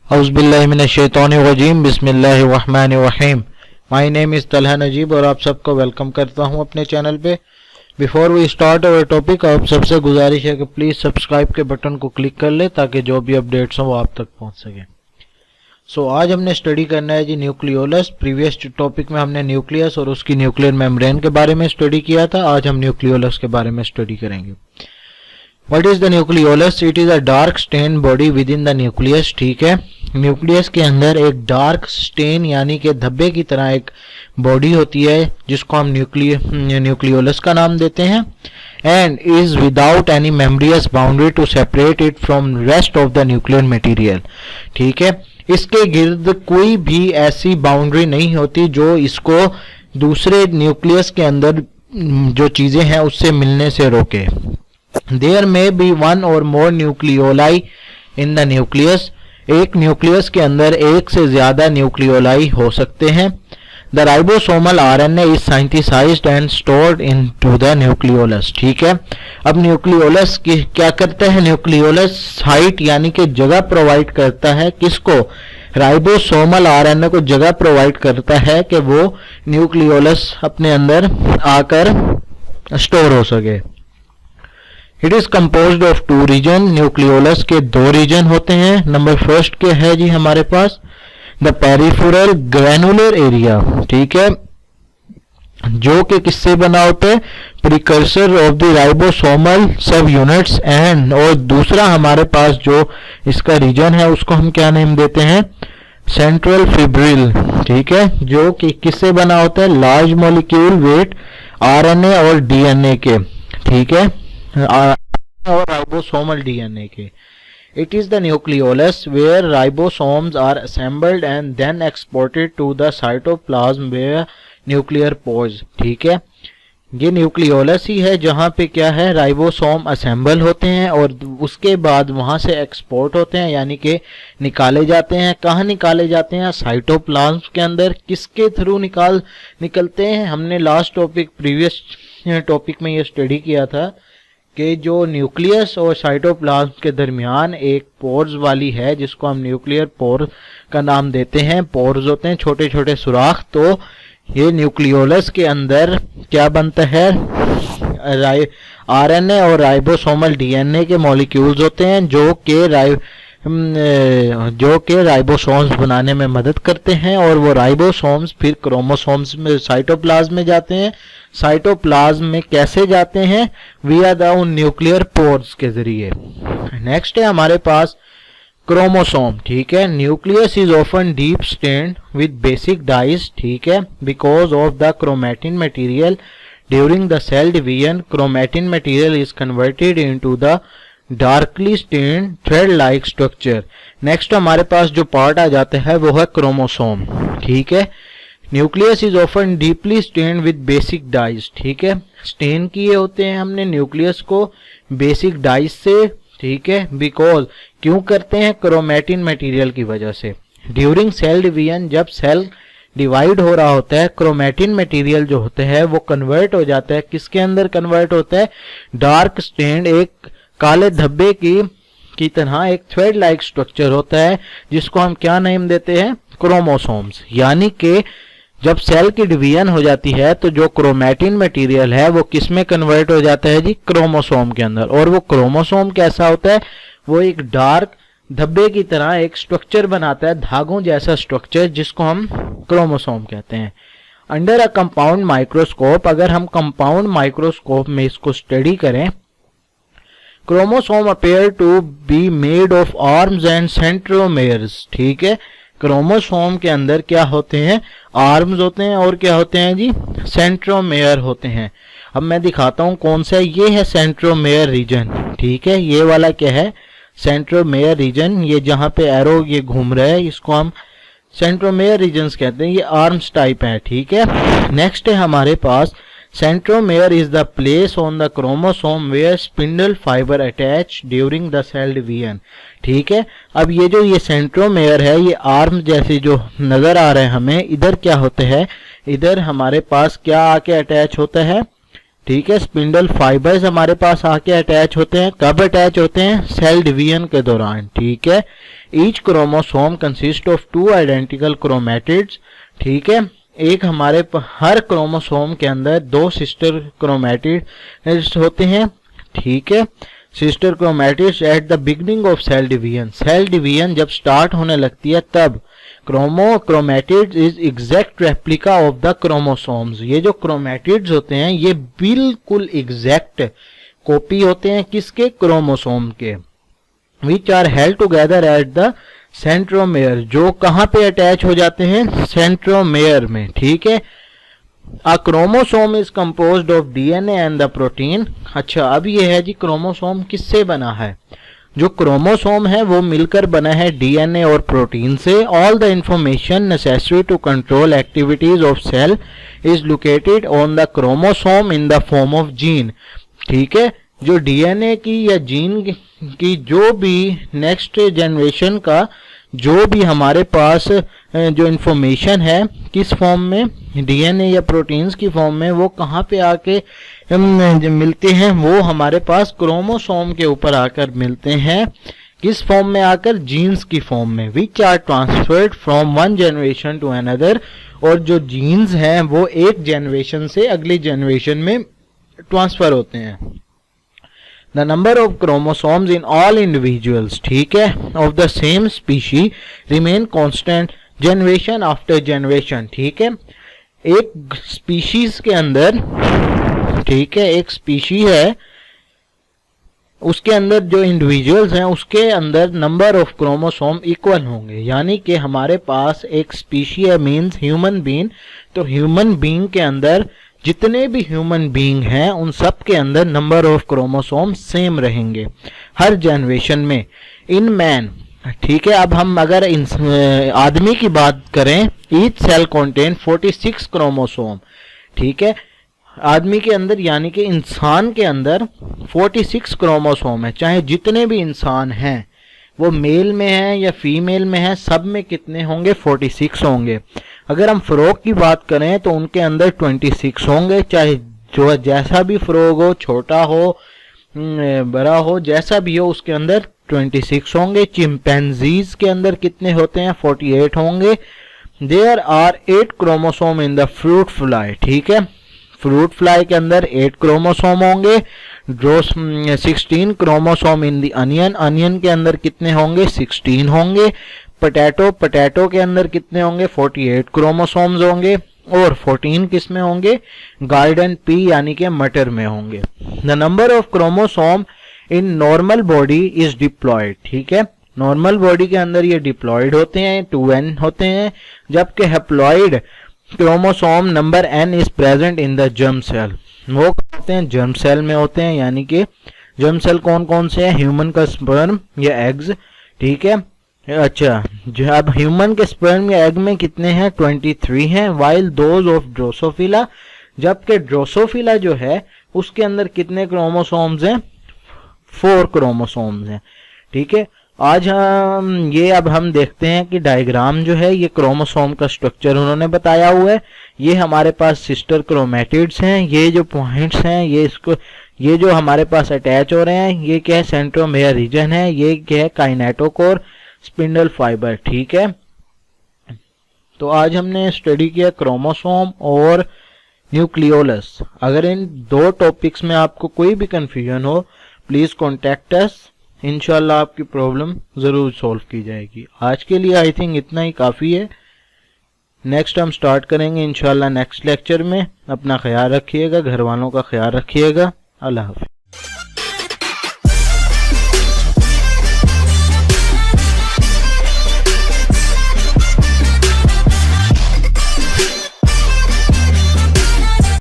औज़ुबिल्लाहिमिनश्शैतानिर्रजीम बिस्मिल्लाहिर्रहमानिर्रहीम। My name is Talha Najib और आप सबको वेलकम करता हूं अपने चैनल पे। Before we start our topic, आप सबसे गुजारिश है कि प्लीज़ सब्सक्राइब के बटन को क्लिक कर ले ताकि जो भी अपडेट्स हों वो आप तक पहुंच सके। आज हमने स्टडी करना है जी न्यूक्लियोलस। प्रीवियस टॉपिक में हमने न्यूक्लियस और उसकी न्यूक्लियर मेम्ब्रेन के बारे में स्टडी किया था। आज हम न्यूक्लियोलस के बारे में स्टडी करेंगे। What is the nucleolus? It is a dark stain body within the nucleus। ठीक है, न्यूक्लियस के अंदर एक डार्क स्टेन यानी कि धब्बे की तरह एक बॉडी होती है जिसको हम न्यूक्लियोलस का नाम देते हैं। And is without any membranous boundary to separate it from rest of the nuclear material. ठीक है, इसके गिर्द कोई भी ऐसी बाउंड्री नहीं होती जो इसको दूसरे न्यूक्लियस के अंदर जो चीजें हैं उससे मिलने से रोके। There may be one or more nucleoli in the nucleus। एक न्यूक्लियस के अंदर एक से ज्यादा न्यूक्लियोलाई हो सकते हैं। The ribosomal RNA is synthesized and stored into the nucleolus। ठीक है, अब न्यूक्लियोलस की क्या करता है? न्यूक्लियोलस साइट यानी कि जगह प्रोवाइड करता है। किसको? राइबोसोमल आरएनए को जगह प्रोवाइड करता है कि वो न्यूक्लियोलस अपने अंदर आकर स्टोर हो सके। It is composed of two region. Nucleolus के दो रीजन होते हैं। नंबर फर्स्ट के है जी हमारे पास द पेरिफेरल ग्रैनुलर एरिया। ठीक है, जो कि किससे बना होता है? प्रिकर्सर ऑफ द राइबोसोमल सब यूनिट्स। एंड और दूसरा हमारे पास जो इसका रीजन है उसको हम क्या नेम देते हैं? Central fibril. ठीक है, जो कि किससे बना होता है? लार्ज मॉलिक्यूल वेट आरएनए और डीएनए के। ठीक है, और राइबोसोमल डीएनए के। It is the nucleolus where ribosomes are assembled and then exported to the cytoplasm where nuclear pores. ठीक है, ये न्यूक्लियोलस ही है जहां पे क्या है? राइबोसोम असेंबल होते हैं और उसके बाद वहां से एक्सपोर्ट होते हैं यानी कि निकाले जाते हैं। कहाँ निकाले जाते हैं? साइटोप्लाज्म के अंदर। किसके थ्रू निकलते हैं? हमने लास्ट टॉपिक प्रीवियस टॉपिक में ये स्टडी किया था कि जो न्यूक्लियस और साइटोप्लाज्म के दरमियान एक पोर्स वाली है जिसको हम न्यूक्लियर पोर का नाम देते हैं। पोर्स होते हैं छोटे छोटे सुराख। तो ये न्यूक्लियोलस के अंदर क्या बनता है? आरएनए और राइबोसोमल डीएनए के मॉलिक्यूल्स होते हैं जो कि राइबोसोम्स बनाने में मदद करते हैं और वो राइबोसोम्स फिर क्रोमोसोम्स में साइटोप्लाज्म में जाते हैं। साइटोप्लाज्म में कैसे जाते हैं? विया द न्यूक्लियर पोर्स के जरिए। नेक्स्ट है हमारे पास क्रोमोसोम। ठीक है, nucleus is often deep stained with basic dyes. ठीक है, because of the chromatin material during the cell division chromatin material is converted into the darkly stained thread like structure. Next हमारे पास जो part आ जाता है वो है क्रोमोसोम। ठीक है, nucleus is often deeply stained with basic dyes. ठीक है, स्टेन किए होते हैं हमने न्यूक्लियस को बेसिक डाइज से। ठीक है, बिकॉज क्यों करते हैं? क्रोमैटिन मटेरियल की वजह से। ड्यूरिंग सेल डिवीजन, जब सेल डिवाइड हो रहा होता है, क्रोमैटिन मटेरियल जो होते हैं वो कन्वर्ट हो जाता है। किसके अंदर कन्वर्ट होता है? डार्क स्टेन्ड एक काले धब्बे की तरह एक थ्रेड लाइक स्ट्रक्चर होता है जिसको हम क्या नेम देते हैं? क्रोमोसोम्स। यानी कि जब सेल की डिवीजन हो जाती है तो जो क्रोमैटिन मटेरियल है वो किस में कन्वर्ट हो जाता है जी? क्रोमोसोम के अंदर। और वो क्रोमोसोम कैसा होता है? वो एक डार्क धब्बे की तरह एक स्ट्रक्चर बनाता है, धागों जैसा स्ट्रक्चर, जिसको हम क्रोमोसोम कहते हैं। अंडर अ कंपाउंड माइक्रोस्कोप, अगर हम कंपाउंड माइक्रोस्कोप में इसको स्टडी करें, chromosome appear to be made of arms and centromeres. ठीक है, क्रोमोसोम के अंदर क्या होते हैं? आर्म्स होते हैं और क्या होते हैं जी? सेंट्रोमेयर होते हैं। अब मैं दिखाता हूं कौन सा। ये है सेंट्रोमेयर रीजन। ठीक है, ये वाला क्या है? Centromere region. ये जहां पे एरो ये घूम रहा है इसको हम सेंट्रोमेयर रीजन्स कहते हैं। ये आर्म्स टाइप है। ठीक है, नेक्स्ट है हमारे पास centromere is the place on the chromosome where spindle fiber attach during the cell division। ठीक है, अब ये जो ये सेंट्रोमेयर है, ये आर्म जैसे जो नजर आ रहे हैं हमें, इधर क्या होते हैं? इधर हमारे पास क्या आके अटैच होता है? ठीक है। स्पिंडल फाइबर्स हमारे पास आके अटैच होते हैं, कब अटैच होते हैं? सेल डिवीजन के दौरान, ठीक है। Each chromosome consist of 2 identical chromatids, ठीक है। एक हमारे हर क्रोमोसोम के अंदर 2 सिस्टर क्रोमैटिड्स होते हैं, ठीक है। Sister chromatids at the beginning of cell division, cell division जब स्टार्ट होने लगती है तब chromatids is exact replica of the chromosomes. ये जो क्रोमैटिड्स होते हैं ये बिल्कुल एग्जैक्ट कॉपी होते हैं किसके? क्रोमोसोम के। Which are held together at the centromere, जो कहां पे अटैच हो जाते हैं? सेंट्रोमेयर में, ठीक है। A chromosome is composed of DNA and the protein। अच्छा, अब ये है जी क्रोमोसोम किससे बना है? जो क्रोमोसोम है वो मिलकर बना है डीएनए और प्रोटीन से। All the information necessary to control activities of cell is located on the chromosome in the form of gene, ठीक है। जो डीएनए की या जीन की जो भी नेक्स्ट जनरेशन का जो भी हमारे पास जो इंफॉर्मेशन है किस फॉर्म में? डीएनए या प्रोटीन्स की फॉर्म में, वो कहाँ पे आके मिलते हैं? वो हमारे पास क्रोमोसोम के ऊपर आकर मिलते हैं। किस फॉर्म में आकर? जीन्स की फॉर्म में। Which are transferred from one generation to another, और जो जीन्स हैं वो एक जनरेशन से अगली जनरेशन में ट्रांसफर होते हैं। The number of chromosomes in all individuals, ठीक है, of the same species remain constant generation after generation, ठीक है। एक स्पीशीज के अंदर, ठीक है, एक स्पीशी है उसके अंदर जो इंडिविजुअल्स हैं उसके अंदर नंबर ऑफ क्रोमोसोम इक्वल होंगे। यानी कि हमारे पास एक स्पीशी है, मीन्स ह्यूमन बीइंग, तो ह्यूमन बीइंग के अंदर जितने भी ह्यूमन बीइंग हैं उन सब के अंदर नंबर ऑफ क्रोमोसोम सेम रहेंगे हर जनरेशन में। इन मैन, ठीक है, अब हम अगर आदमी की बात करें, ईच सेल कंटेन 46 क्रोमोसोम, ठीक है। आदमी के अंदर यानी कि इंसान के अंदर 46 क्रोमोसोम है। चाहे जितने भी इंसान हैं वो मेल में है या फीमेल में है, सब में कितने होंगे? 46 होंगे। अगर हम फ्रॉग की बात करें तो उनके अंदर 26 होंगे, चाहे जो जैसा भी फ्रॉग हो, छोटा हो बड़ा हो, जैसा भी हो, उसके अंदर 26 होंगे। चिंपैंजीज के अंदर कितने होते हैं? 48 होंगे। There are 8 chromosome in the fruit fly, ठीक है। फ्रूट फ्लाई के अंदर 8 क्रोमोसोम होंगे। 16 chromosome in the onion, onion के अंदर कितने होंगे? 16 होंगे। पोटैटो के अंदर कितने होंगे? 48 क्रोमोसोम्स होंगे। और 14 किस में होंगे? गार्डन पी यानी कि मटर में होंगे। The number of chromosome in normal body is diploid, ठीक है। नॉर्मल बॉडी के अंदर ये डिप्लॉयड होते हैं, 2n होते हैं, जबकि haploid chromosome number n is present in the germ cell. वो होते हैं जर्म सेल में होते हैं, यानी कि जर्म सेल कौन कौन से हैं? ह्यूमन का स्पर्म या एग्स, ठीक है। अच्छा, जो अब ह्यूमन के स्पर्म या एग में कितने हैं? 23 हैं। वाइल दोज ऑफ ड्रोसोफिला, जबकि ड्रोसोफिला जो है उसके अंदर कितने क्रोमोसोम्स हैं? 4 क्रोमोसोम्स हैं, ठीक है। आज अब हम देखते हैं कि डायग्राम जो है ये क्रोमोसोम का स्ट्रक्चर उन्होंने बताया हुआ है। ये हमारे पास सिस्टर क्रोमैटिड्स हैं, ये जो पॉइंट्स हैं ये जो हमारे पास अटैच हो रहे हैं, ये क्या है? सेंट्रोमेयर रीजन है। ये क्या है? काइनेटोकोर स्पिंडल फाइबर, ठीक है। तो आज हमने स्टडी किया क्रोमोसोम और न्यूक्लियोलस। अगर इन 2 टॉपिक्स में आपको कोई भी कंफ्यूजन हो, प्लीज कॉन्टेक्ट अस, इंशाल्लाह आपकी प्रॉब्लम जरूर सॉल्व की जाएगी। आज के लिए आई थिंक इतना ही काफ़ी है। नेक्स्ट हम स्टार्ट करेंगे इंशाल्लाह नेक्स्ट लेक्चर में। अपना ख्याल रखिएगा, घर वालों का ख्याल रखिएगा। अल्लाह हाफ़िज़।